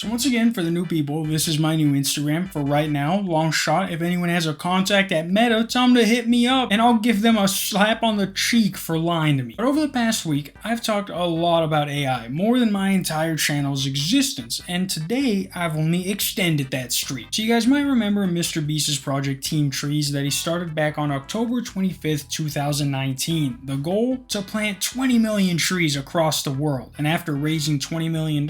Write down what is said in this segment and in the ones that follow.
So once again, for the new people, this is my new Instagram for right now. Long shot. If anyone has a contact at Meta, tell them to hit me up and I'll give them a slap on the cheek for lying to me. But over the past week, I've talked a lot about AI, more than my entire channel's existence. And today, I've only extended that streak. So you guys might remember MrBeast's project Team Trees that he started back on October 25th, 2019. The goal? To plant 20 million trees across the world. And after raising $20 million,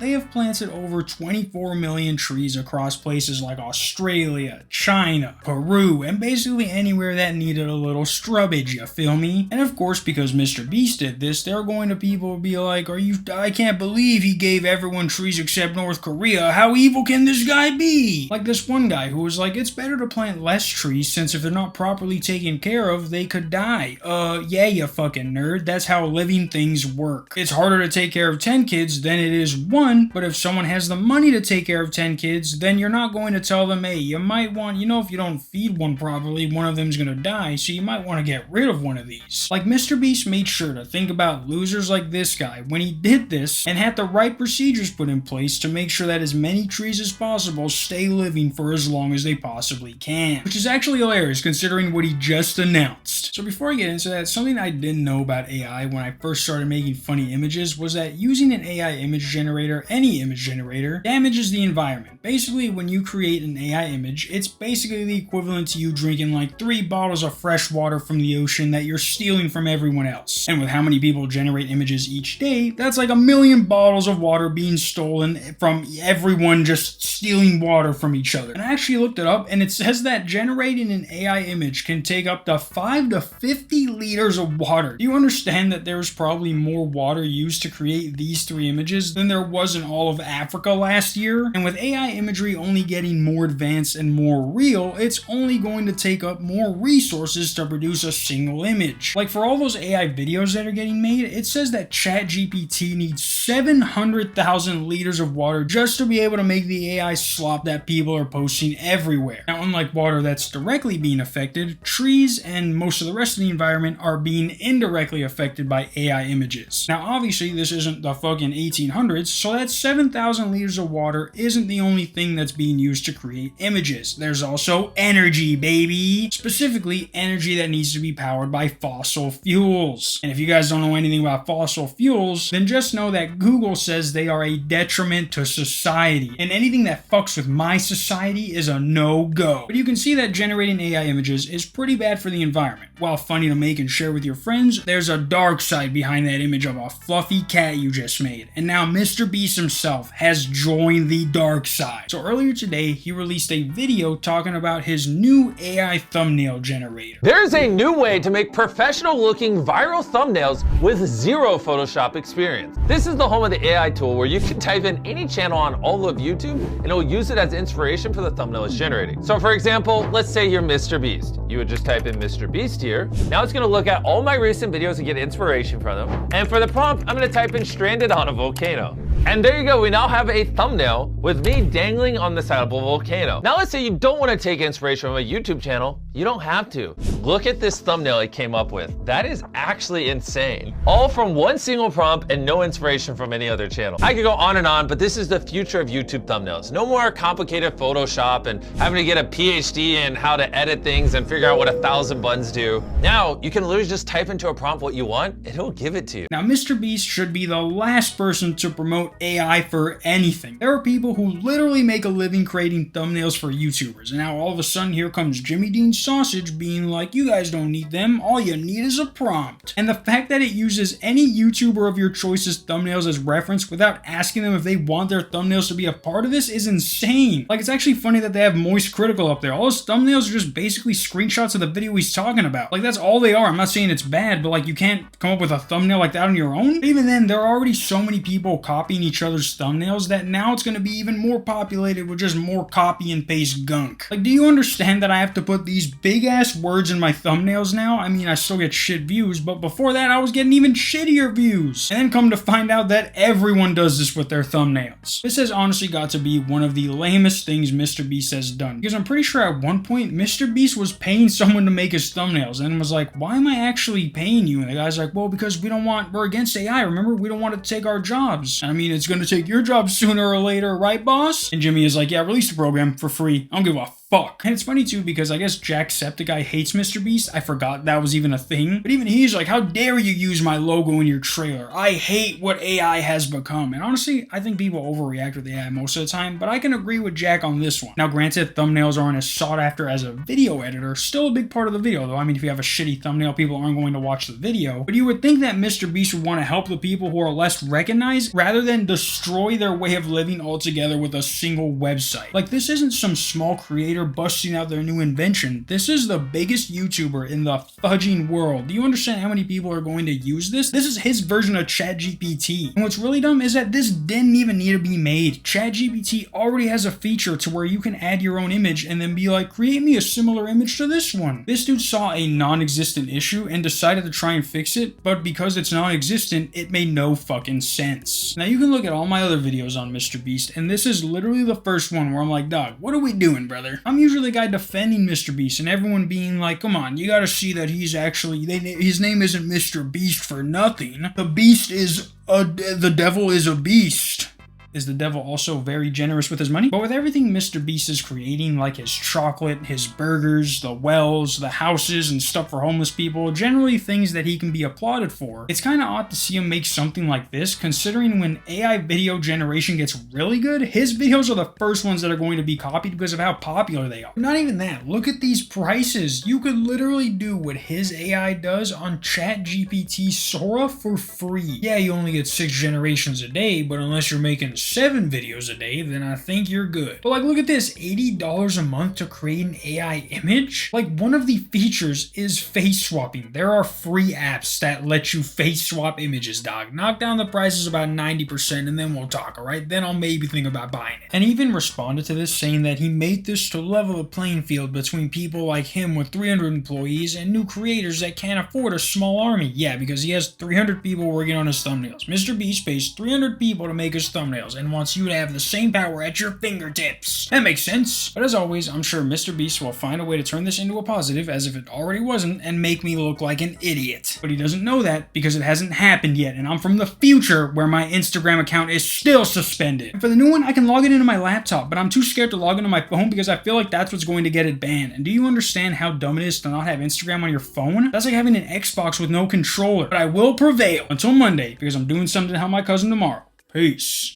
they have planted over 24 million trees across places like Australia, China, Peru, and basically anywhere that needed a little strubbage, you feel me? And of course, because MrBeast did this, there are going to people be like, I can't believe he gave everyone trees except North Korea. How evil can this guy be? Like this one guy who was like, it's better to plant less trees since if they're not properly taken care of, they could die. Yeah, you fucking nerd. That's how living things work. It's harder to take care of 10 kids than it is one, but if someone has the money to take care of 10 kids, then you're not going to tell them, hey, you might want, if you don't feed one properly, one of them's gonna die, so you might want to get rid of one of these. Like MrBeast made sure to think about losers like this guy when he did this and had the right procedures put in place to make sure that as many trees as possible stay living for as long as they possibly can. Which is actually hilarious considering what he just announced. So before I get into that, something I didn't know about AI when I first started making funny images was that using an AI image generator, any image generator, damages the environment. Basically, when you create an AI image, it's basically the equivalent to you drinking like 3 bottles of fresh water from the ocean that you're stealing from everyone else. And with how many people generate images each day, that's like 1 million bottles of water being stolen from everyone just stealing water from each other. And I actually looked it up and it says that generating an AI image can take up to 5 to 50 liters of water. Do you understand that there's probably more water used to create these 3 images than there was in all of Africa last year? And with AI imagery only getting more advanced and more real, it's only going to take up more resources to produce a single image. Like for all those AI videos that are getting made, it says that ChatGPT needs 700,000 liters of water just to be able to make the AI slop that people are posting everywhere. Now, unlike water that's directly being affected, trees and most of the rest of the environment are being indirectly affected by AI images. Now, obviously, this isn't the fucking 1800s, so that 7,000 liters of water isn't the only thing that's being used to create images. There's also energy, baby. Specifically, energy that needs to be powered by fossil fuels. And if you guys don't know anything about fossil fuels, then just know that Google says they are a detriment to society. And anything that fucks with my society is a no-go. But you can see that generating AI images is pretty bad for the environment. While funny to make and share with your friends, there's a dark side behind that image of a fluffy cat you just made. And now MrBeast himself has joined the dark side. So earlier today, he released a video talking about his new AI thumbnail generator. There's a new way to make professional looking viral thumbnails with zero Photoshop experience. This is the home of the AI tool where you can type in any channel on all of YouTube and it will use it as inspiration for the thumbnail it's generating. So for example, let's say you're MrBeast. You would just type in MrBeast here. Now it's gonna look at all my recent videos and get inspiration from them. And for the prompt, I'm gonna type in stranded on a volcano. And there you go, we now have a thumbnail with me dangling on the side of a volcano. Now let's say you don't want to take inspiration from a YouTube channel. You don't have to. Look at this thumbnail it came up with. That is actually insane. All from one single prompt and no inspiration from any other channel. I could go on, but this is the future of YouTube thumbnails. No more complicated Photoshop and having to get a PhD in how to edit things and figure out what 1,000 buttons do. Now you can literally just type into a prompt what you want and it'll give it to you. Now MrBeast should be the last person to promote AI for anything. There are people who literally make a living creating thumbnails for YouTubers, and now all of a sudden here comes Jimmy Dean Sausage being like, you guys don't need them, all you need is a prompt. And the fact that it uses any YouTuber of your choice's thumbnails as reference without asking them if they want their thumbnails to be a part of this is insane. Like, it's actually funny that they have Moist Critical up there. All his thumbnails are just basically screenshots of the video he's talking about. Like, that's all they are. I'm not saying it's bad, but like, you can't come up with a thumbnail like that on your own. But even then, there are already so many people copying each other's thumbnails that now it's going to be even more populated with just more copy and paste gunk. Like, do you understand that I have to put these big ass words in my thumbnails now? I mean, I still get shit views, but before that I was getting even shittier views. And then come to find out that everyone does this with their thumbnails. This has honestly got to be one of the lamest things MrBeast has done, because I'm pretty sure at one point MrBeast was paying someone to make his thumbnails and was like, why am I actually paying you? And the guy's like, well, because we're against AI, remember? We don't want to take our jobs. And I mean, mean, it's gonna take your job sooner or later, right, boss? And Jimmy is like, yeah, release the program for free. I don't give a fuck. And it's funny too, because I guess Jacksepticeye hates MrBeast. I forgot that was even a thing. But even he's like, how dare you use my logo in your trailer? I hate what AI has become. And honestly, I think people overreact with AI most of the time, but I can agree with Jack on this one. Now, granted, thumbnails aren't as sought after as a video editor. Still a big part of the video, though. I mean, if you have a shitty thumbnail, people aren't going to watch the video. But you would think that MrBeast would want to help the people who are less recognized rather than destroy their way of living altogether with a single website. Like, this isn't some small creator busting out their new invention. This is the biggest YouTuber in the fudging world. Do you understand how many people are going to use this? This is his version of ChatGPT. And what's really dumb is that this didn't even need to be made. ChatGPT already has a feature to where you can add your own image and then be like, create me a similar image to this one. This dude saw a non-existent issue and decided to try and fix it, but because it's non-existent, it made no fucking sense. Now you can look at all my other videos on MrBeast, and this is literally the first one where I'm like, dog, what are we doing, brother? I'm usually the guy defending MrBeast and everyone being like, come on, you gotta see that he's actually, his name isn't MrBeast for nothing. The beast is the devil is a beast. Is the devil also very generous with his money? But with everything MrBeast is creating, like his chocolate, his burgers, the wells, the houses, and stuff for homeless people, generally things that he can be applauded for, it's kind of odd to see him make something like this, considering when AI video generation gets really good, his videos are the first ones that are going to be copied because of how popular they are. Not even that, look at these prices. You could literally do what his AI does on ChatGPT Sora for free. Yeah, you only get 6 generations a day, but unless you're making 7 videos a day, then I think you're good. But like, look at this, $80 a month to create an AI image? Like, one of the features is face swapping. There are free apps that let you face swap images, dog. Knock down the prices about 90% and then we'll talk, alright? Then I'll maybe think about buying it. And he even responded to this saying that he made this to level the playing field between people like him with 300 employees and new creators that can't afford a small army. Yeah, because he has 300 people working on his thumbnails. MrBeast pays 300 people to make his thumbnails and wants you to have the same power at your fingertips. That makes sense. But as always, I'm sure MrBeast will find a way to turn this into a positive as if it already wasn't and make me look like an idiot. But he doesn't know that because it hasn't happened yet, and I'm from the future where my Instagram account is still suspended. And for the new one, I can log it into my laptop, but I'm too scared to log into my phone because I feel like that's what's going to get it banned. And do you understand how dumb it is to not have Instagram on your phone? That's like having an Xbox with no controller. But I will prevail until Monday because I'm doing something to help my cousin tomorrow. Peace.